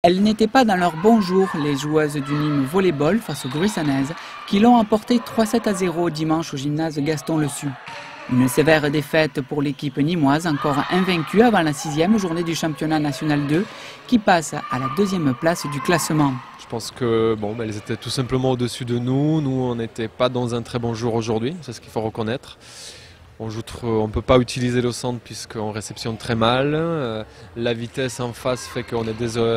Elles n'étaient pas dans leur bon jour, les joueuses du Nîmes Volleyball face aux Gruissanaises, qui l'ont emporté 3-7-0 dimanche au gymnase Gaston-Le-Su. Une sévère défaite pour l'équipe nîmoise, encore invaincue avant la 6e journée du championnat national 2, qui passe à la 2e place du classement. Je pense que elles étaient tout simplement au-dessus de nous. Nous, on n'était pas dans un très bon jour aujourd'hui, c'est ce qu'il faut reconnaître. On ne peut pas utiliser le centre puisqu'on réceptionne très mal. La vitesse en face fait qu'on est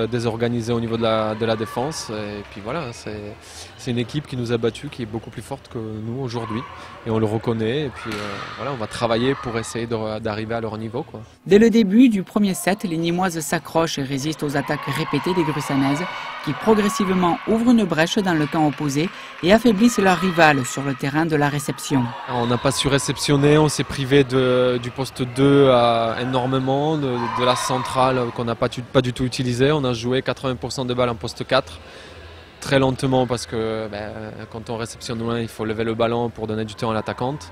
désorganisé au niveau de la défense. Et puis voilà, c'est une équipe qui nous a battus, qui est beaucoup plus forte que nous aujourd'hui. Et on le reconnaît. Et puis voilà, on va travailler pour essayer d'arriver à leur niveau, quoi. Dès le début du premier set, les Nîmoises s'accrochent et résistent aux attaques répétées des Gruissanaises, qui progressivement ouvrent une brèche dans le camp opposé et affaiblissent leur rival sur le terrain de la réception. On n'a pas su réceptionner, on s'est privé du poste 2 énormément, de la centrale qu'on n'a pas du tout utilisée. On a joué 80% de balles en poste 4, très lentement parce que quand on réceptionne loin, il faut lever le ballon pour donner du temps à l'attaquante.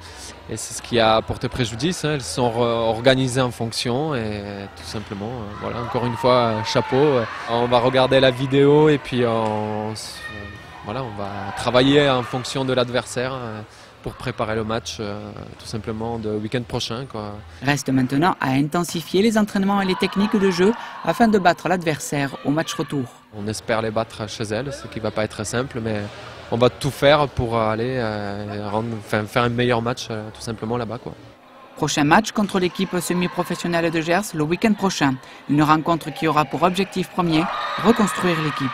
Et c'est ce qui a porté préjudice, hein. Elles sont organisées en fonction et tout simplement, voilà, encore une fois, chapeau. On va regarder la vidéo et puis on va travailler en fonction de l'adversaire pour préparer le match tout simplement de week-end prochain, quoi. Reste maintenant à intensifier les entraînements et les techniques de jeu afin de battre l'adversaire au match retour. On espère les battre chez elles, ce qui ne va pas être simple, mais on va tout faire pour aller faire un meilleur match tout simplement là-bas, quoi. Prochain match contre l'équipe semi-professionnelle de Gers le week-end prochain. Une rencontre qui aura pour objectif premier reconstruire l'équipe.